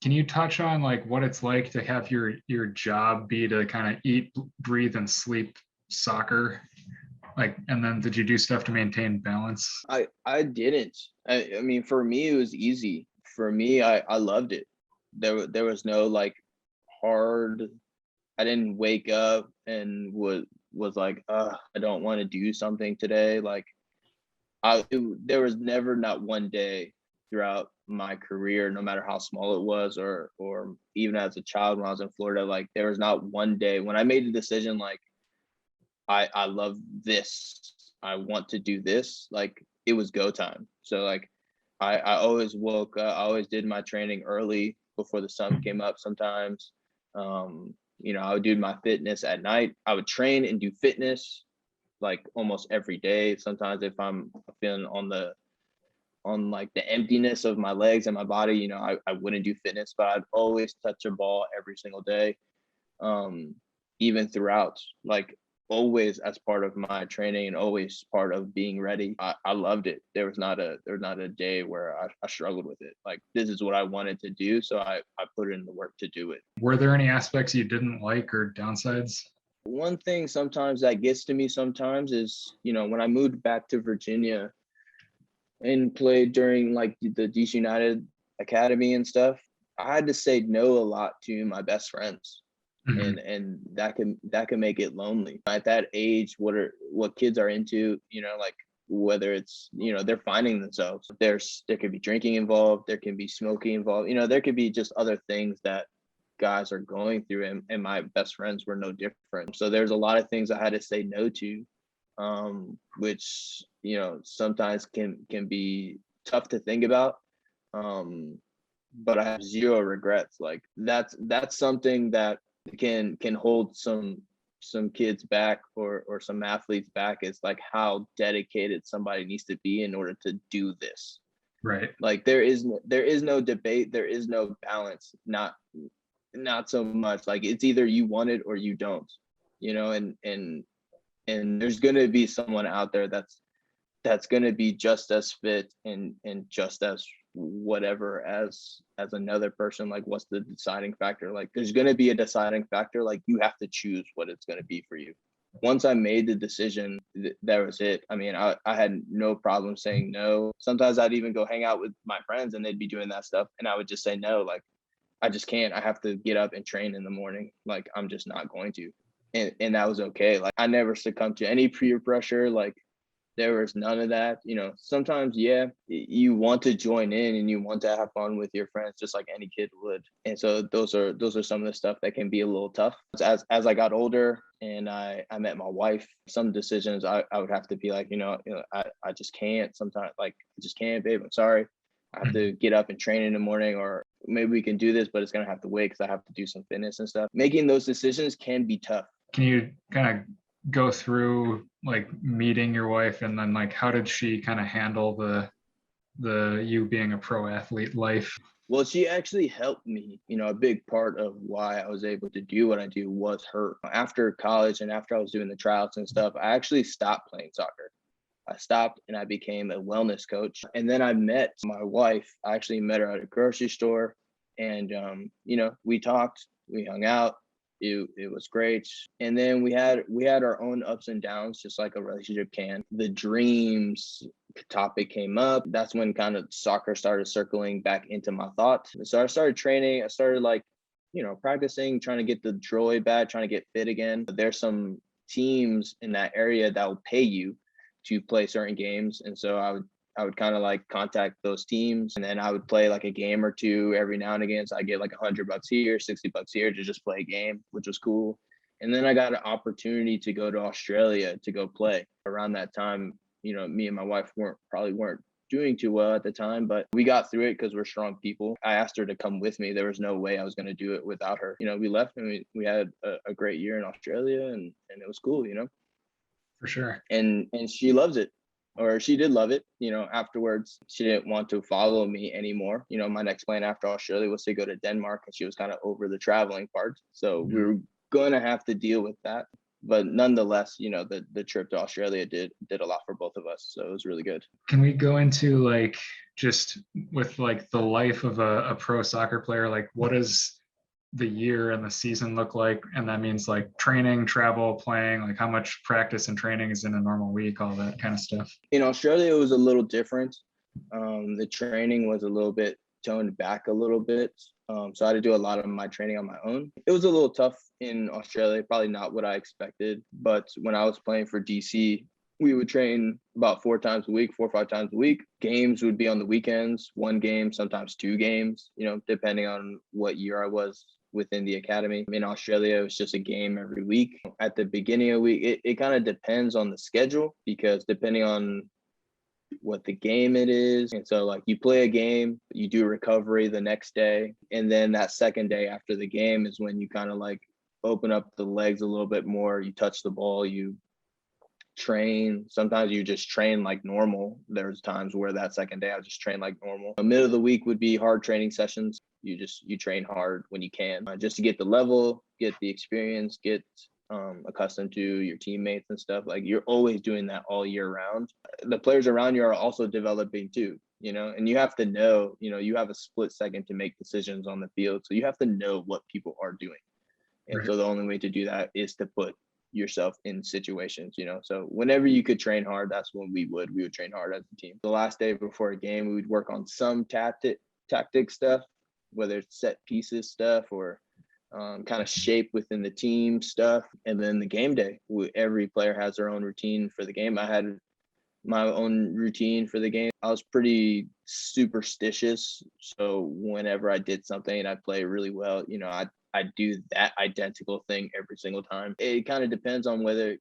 Can you touch on like what it's like to have your job be to kind of eat, breathe, and sleep soccer? Like, and then did you do stuff to maintain balance? I didn't. I mean, for me, it was easy. For me, I loved it. There was no like hard. I didn't wake up and was like, I don't want to do something today. Like there was never not one day throughout my career, no matter how small it was, or even as a child when I was in Florida, like there was not one day when I made a decision like I love this. I want to do this. Like it was go time. So like I always woke up, I always did my training early before the sun came up sometimes. I would do my fitness at night. I would train and do fitness like almost every day. Sometimes if I'm feeling on like the emptiness of my legs and my body, I wouldn't do fitness, but I'd always touch a ball every single day. Even throughout, like always as part of my training and always part of being ready. I loved it. There was not a day where I struggled with it. Like this is what I wanted to do. So I put in the work to do it. Were there any aspects you didn't like or downsides? One thing sometimes that gets to me sometimes is, when I moved back to Virginia and played during like the DC United Academy and stuff, I had to say no a lot to my best friends. Mhm. And that can make it lonely at that age. What kids are into, like whether it's, they're finding themselves. There could be drinking involved, there can be smoking involved, there could be just other things that guys are going through, and my best friends were no different. So there's a lot of things I had to say no to, which sometimes can be tough to think about. But I have zero regrets. Like that's something that can hold some kids back, or some athletes back, is like how dedicated somebody needs to be in order to do this. Right. Like there is no debate, there is no balance, not so much. Like it's either you want it or you don't, and there's going to be someone out there that's going to be just as fit and just as whatever as another person. Like what's the deciding factor? Like there's going to be a deciding factor. Like you have to choose what it's going to be for you. Once I made the decision, that was it. I mean, I had no problem saying no. Sometimes I'd even go hang out with my friends and they'd be doing that stuff, and I would just say no. Like I just can't. I have to get up and train in the morning. Like I'm just not going to. And that was okay. Like I never succumbed to any peer pressure. Like there was none of that. Sometimes, yeah, you want to join in and you want to have fun with your friends just like any kid would. And so those are some of the stuff that can be a little tough. As I got older and I met my wife, some decisions I would have to be like, I just can't sometimes. Like I just can't, babe. I'm sorry. I have to get up and train in the morning, or maybe we can do this, but it's going to have to wait because I have to do some fitness and stuff. Making those decisions can be tough. Can you kind of go through like meeting your wife, and then like how did she kind of handle the you being a pro athlete life? Well, she actually helped me. A big part of why I was able to do what I do was her. After college and after I was doing the tryouts and stuff, I actually stopped playing soccer. I stopped and I became a wellness coach. And then I met my wife. I actually met her at a grocery store, and we talked, we hung out. It was great. And then we had our own ups and downs, just like a relationship can. The dreams topic came up. That's when kind of soccer started circling back into my thoughts. So I started training. I started like, practicing, trying to get the joy back, trying to get fit again. There's some teams in that area that will pay you to play certain games. And so I would kind of like contact those teams, and then I would play like a game or two every now and again. So I get like $100 here, $60 here to just play a game, which was cool. And then I got an opportunity to go to Australia to go play. Around that time, me and my wife weren't doing too well at the time, but we got through it because we're strong people. I asked her to come with me. There was no way I was going to do it without her. We left and we had a great year in Australia, and it was cool, For sure. and she loves it, or she did love it. Afterwards she didn't want to follow me anymore. My next plan after Australia was to go to Denmark, and she was kind of over the traveling part, so we were going to have to deal with that. But nonetheless, the trip to Australia did a lot for both of us, so it was really good. Can we go into like just with like the life of a pro soccer player, like what does the year and the season look like? And that means like training, travel, playing, like how much practice and training is in a normal week, all that kind of stuff. In Australia, it was a little different. The training was a little bit toned back a little bit. So I had to do a lot of my training on my own. It was a little tough in Australia, probably not what I expected. But when I was playing for DC, we would train about 4 times a week, 4 or 5 times a week. Games would be on the weekends, 1 game, sometimes 2 games, depending on what year I was within the academy. In Australia, it was just a game every week. At the beginning of the week, it kind of depends on the schedule, because depending on what the game it is. And so like you play a game, you do recovery the next day. And then that second day after the game is when you kind of like open up the legs a little bit more. You touch the ball, you train. Sometimes you just train like normal. There's times where that second day I just train like normal. The middle of the week would be hard training sessions. You train hard when you can, just to get the level, get the experience, get accustomed to your teammates and stuff. Like you're always doing that all year round. The players around you are also developing too, and you have to know, you have a split second to make decisions on the field. So you have to know what people are doing. And so the only way to do that is to put yourself in situations, so whenever you could train hard, that's when we would train hard as a team. The last day before a game, we would work on some tactic stuff, whether it's set pieces stuff or kind of shape within the team stuff. And then the game day, every player has their own routine for the game. I had my own routine for the game. I was pretty superstitious. So whenever I did something and I played really well, I do that identical thing every single time. It kind of depends on whether,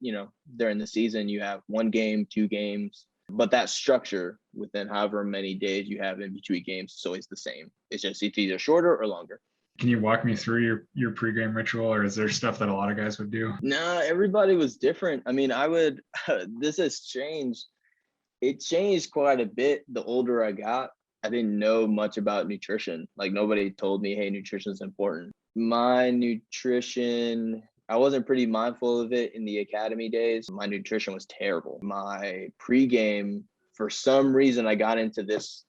during the season you have 1 game, 2 games, but that structure within however many days you have in between games is always the same. It's either shorter or longer. Can you walk me through your pregame ritual, or is there stuff that a lot of guys would do? No, everybody was different. I mean, this has changed. It changed quite a bit the older I got. I didn't know much about nutrition. Like nobody told me, hey, nutrition is important. My nutrition, I wasn't pretty mindful of it in the academy days. My nutrition was terrible. My pregame, for some reason, I got into this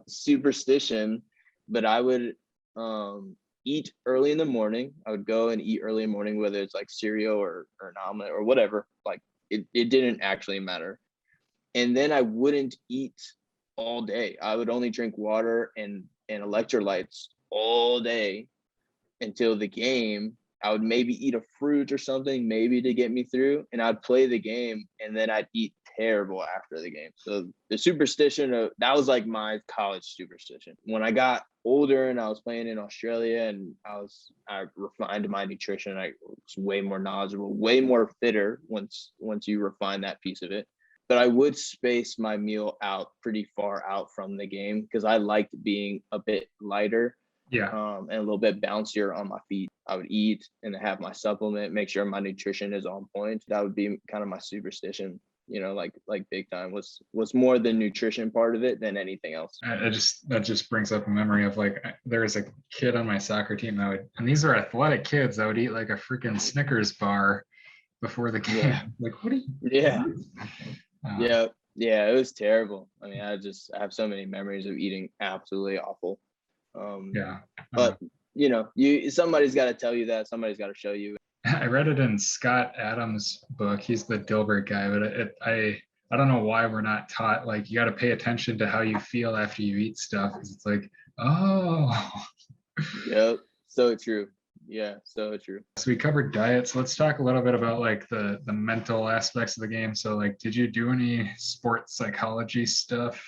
superstition, but I would eat early in the morning. I would go and eat early in the morning, whether it's like cereal or an omelet or whatever. Like it didn't actually matter. And then I wouldn't eat all day. I would only drink water and electrolytes all day until the game. I would maybe eat a fruit or something, maybe to get me through, and I'd play the game, and then I'd eat terrible after the game. So the superstition that was like my college superstition. When I got older and I was playing in Australia and I refined my nutrition, I was way more knowledgeable, way more fitter once you refine that piece of it. But I would space my meal out pretty far out from the game because I liked being a bit lighter. Yeah. And a little bit bouncier on my feet. I would eat and have my supplement, make sure my nutrition is on point. That would be kind of my superstition, like big time was more the nutrition part of it than anything else. That just brings up a memory of like, there was a kid on my soccer team and these are athletic kids that would eat like a freaking Snickers bar before the game. Yeah. Like, what are you? Yeah. Yeah, it was terrible. I mean, I have so many memories of eating absolutely awful. But somebody's got to tell you that. Somebody's got to show you. I read it in Scott Adams' book. He's the Dilbert guy, but I don't know why we're not taught, like, you got to pay attention to how you feel after you eat stuff. Because it's like, oh. Yep. So true. Yeah, so true. So we covered diets. Let's talk a little bit about like the mental aspects of the game. So like, did you do any sports psychology stuff?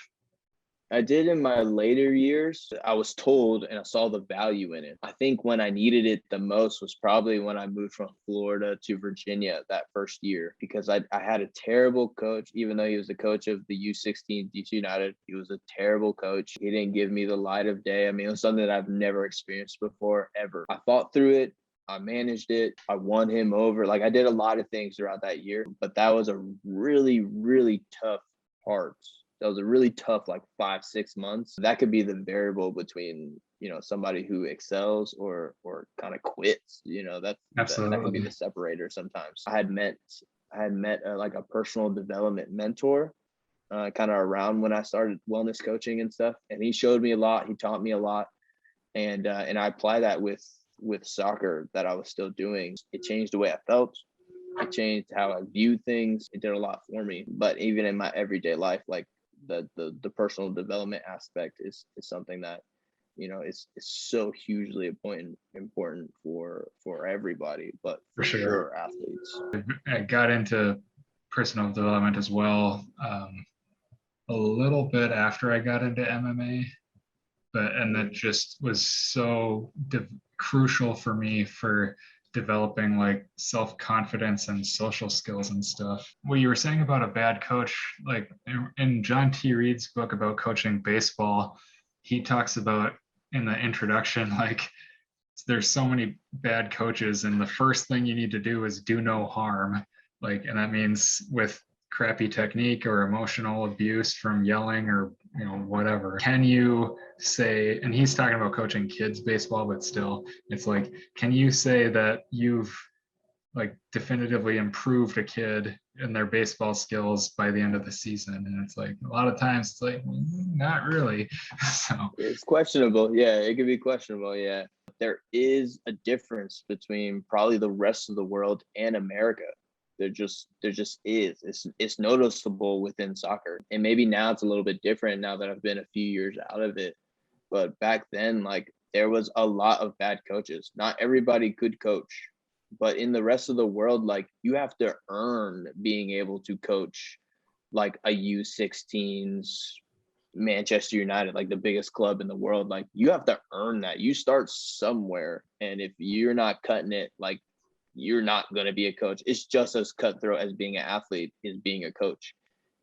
I did in my later years. I was told and I saw the value in it. I think when I needed it the most was probably when I moved from Florida to Virginia that first year, because I had a terrible coach. Even though he was the coach of the U16 DC United, he was a terrible coach. He didn't give me the light of day. I mean, it was something that I've never experienced before, ever. I fought through it. I managed it. I won him over. Like, I did a lot of things throughout that year, but that was a really, really tough part. That was a really tough, like 5-6 months. That could be the variable between, somebody who excels or kind of quits. That could be the separator sometimes. I had met like a personal development mentor kind of around when I started wellness coaching and stuff. And he showed me a lot. He taught me a lot. And I apply that with soccer that I was still doing. It changed the way I felt. It changed how I viewed things. It did a lot for me. But even in my everyday life, like the personal development aspect is something that, it's so hugely important for everybody, but For for sure. sure athletes. I got into personal development as well, a little bit after I got into MMA, and that just was so crucial for me for developing like self-confidence and social skills and stuff. What you were saying about a bad coach, like in John T. Reed's book about coaching baseball, he talks about in the introduction, like there's so many bad coaches and the first thing you need to do is do no harm. Like, and that means with crappy technique or emotional abuse from yelling or whatever. Can you say, and he's talking about coaching kids baseball, but still it's like, can you say that you've like definitively improved a kid in their baseball skills by the end of the season? And it's like a lot of times it's like not really. So it's questionable. Yeah, it could be questionable. Yeah, there is a difference between probably the rest of the world and America. There just is. It's noticeable within soccer, and maybe now it's a little bit different now that I've been a few years out of it. But back then, like there was a lot of bad coaches. Not everybody could coach, but in the rest of the world, like you have to earn being able to coach like a U16s Manchester United, like the biggest club in the world. Like you have to earn that. You start somewhere, and if you're not cutting it, like you're not going to be a coach. It's just as cutthroat as being an athlete is being a coach.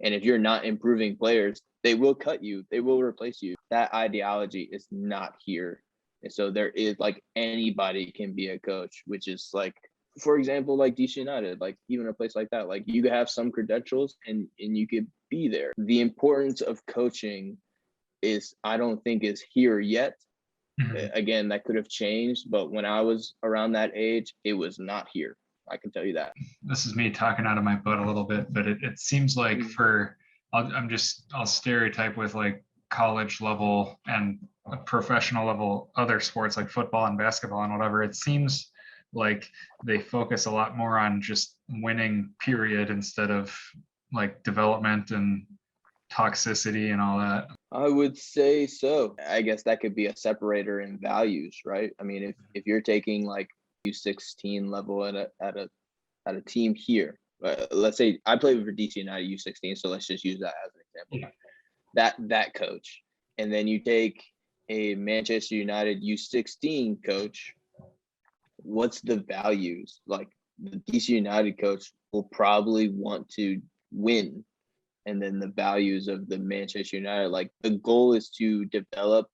And if you're not improving players, they will cut you. They will replace you. That ideology is not here. And so there is like anybody can be a coach, which is like, for example, like DC United, like even a place like that, like you could have some credentials and you could be there. The importance of coaching is, I don't think is here yet. Again, that could have changed, but when I was around that age, it was not here. I can tell you that. This is me talking out of my butt a little bit, but it seems like I'll stereotype with like college level and professional level other sports like football and basketball and whatever. It seems like they focus a lot more on just winning period instead of like development and toxicity and all that. I would say so. I guess that could be a separator in values, right? I mean, if you're taking like U16 level at a team here, let's say I played for DC United U16, so let's just use that as an example. Yeah. That coach, and then you take a Manchester United U16 coach. What's the values? Like the DC United coach will probably want to win. And then the values of the Manchester United, like the goal is to develop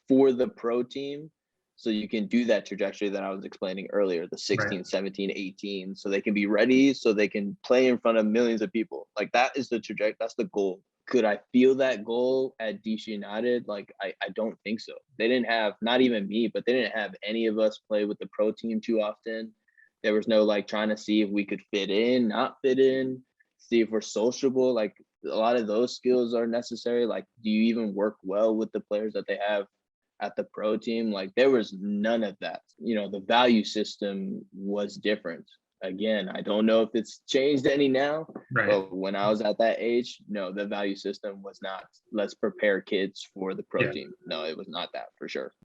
for the pro team so you can do that trajectory that I was explaining earlier, the 16, right. 17, 18, so they can be ready, so they can play in front of millions of people. Like that is the trajectory, that's the goal. Could I feel that goal at DC United? Like, I don't think so. They didn't have, not even me, but they didn't have any of us play with the pro team too often. There was no like trying to see if we could fit in, not fit in, see if we're sociable. Like a lot of those skills are necessary. Like, do you even work well with the players that they have at the pro team? Like there was none of that. The value system was different. Again, I don't know if it's changed any now, right. But when I was at that age, no, the value system was not, let's prepare kids for the pro team. No, it was not that for sure.